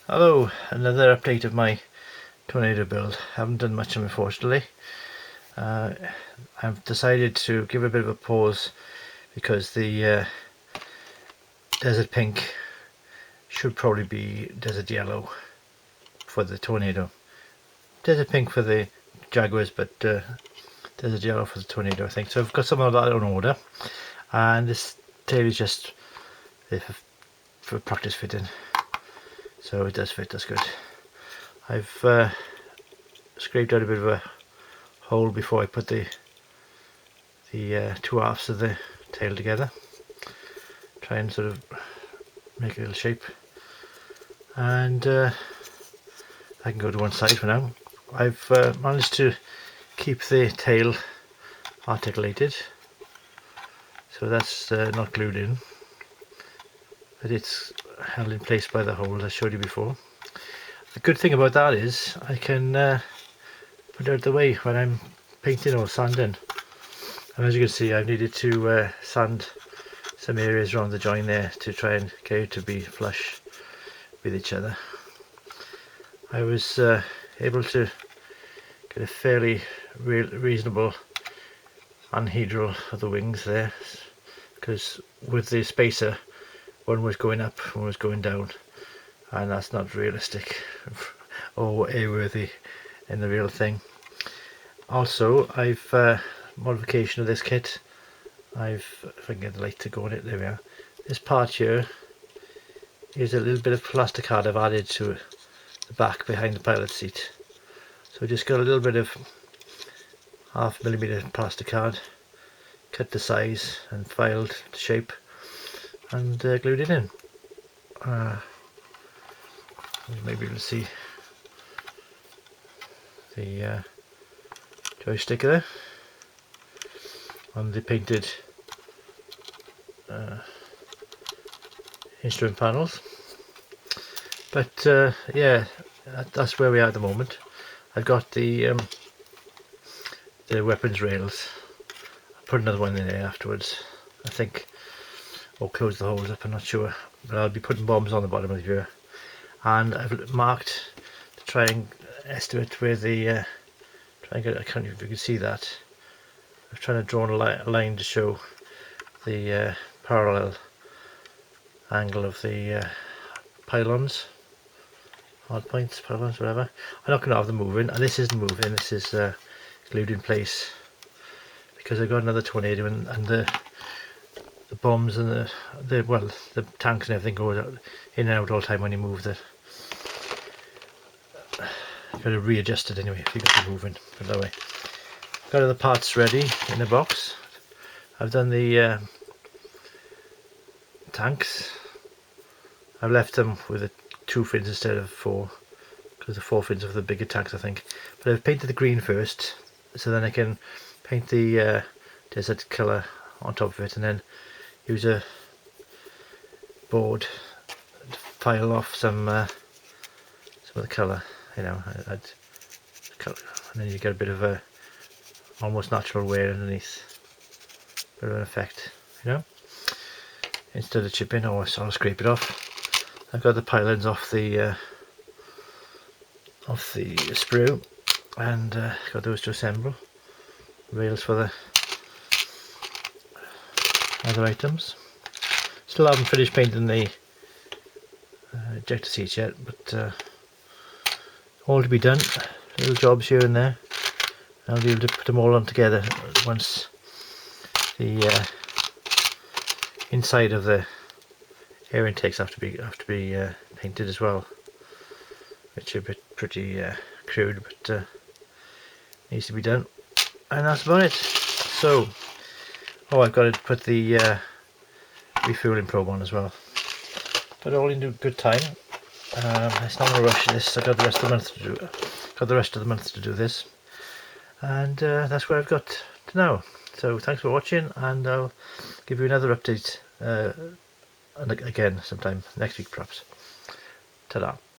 Hello, another update of my tornado build. Haven't done much unfortunately. Uh, I've decided to give a bit of a pause because the desert pink should probably be desert yellow for the tornado. Desert pink for the Jaguars, but desert yellow for the tornado I think. So I've got some of that on order, and this tail is just for practice fitting. So it does fit, that's good. I've scraped out a bit of a hole before I put the two halves of the tail together. Try and sort of make a little shape, and I can go to one side for now. I've managed to keep the tail articulated, so that's not glued in, but it's held in place by the hole I showed you before. The good thing about that is I can put it out of the way when I'm painting or sanding. And as you can see, I've needed to sand some areas around the join there to try and get it to be flush with each other. I was able to get a fairly reasonable anhedral of the wings there, because with the spacer, one was going up, one was going down, and that's not realistic or airworthy in the real thing. Also, I've modification of this kit. If I can get the light to go on it, there we are. This part here is a little bit of plastic card I've added to the back behind the pilot seat. So just got a little bit of 0.5mm plastic card, cut the size and filed the shape, and glued it in. Maybe you'll see the joystick there on the painted instrument panels. But yeah, that's where we are at the moment. I've got the weapons rails. I'll put another one in there afterwards, I think, or close the holes up, I'm not sure, but I'll be putting bombs on the bottom of here. And I've marked to try and estimate where the I can't know if you can see that. I'm trying to draw a line to show the parallel angle of the pylons, hard points, pylons, whatever. I'm not going to have them moving, and this isn't moving, this is glued in place because I've got another tornado, and the bombs and the tanks and everything go in and out all the time when you move the. You've got to readjust it anyway if you got it moving, put it that way. Got the parts ready in the box. I've done the tanks. I've left them with 2 fins instead of 4, because the 4 fins are for the bigger tanks I think. But I've painted the green first, so then I can paint the desert colour on top of it, and then use a board to file off some of the colour, you know, and then you get a bit of a almost natural wear underneath, bit of an effect, you know, instead of chipping. Or I'll scrape it off. I've got the pylons off the sprue, and got those to assemble. Rails for the other items. Still haven't finished painting the ejector seats yet, but all to be done. Little jobs here and there. I'll be able to put them all on together once the inside of the air intakes have to be painted as well, which are a bit pretty crude, but needs to be done. And that's about it. So, I've got to put the refueling probe on as well. But all in good time. It's not going to rush this. I got the rest of the month to do it. Got the rest of the month to do this, and that's where I've got to now. So thanks for watching, and I'll give you another update and again sometime next week perhaps. Ta-da.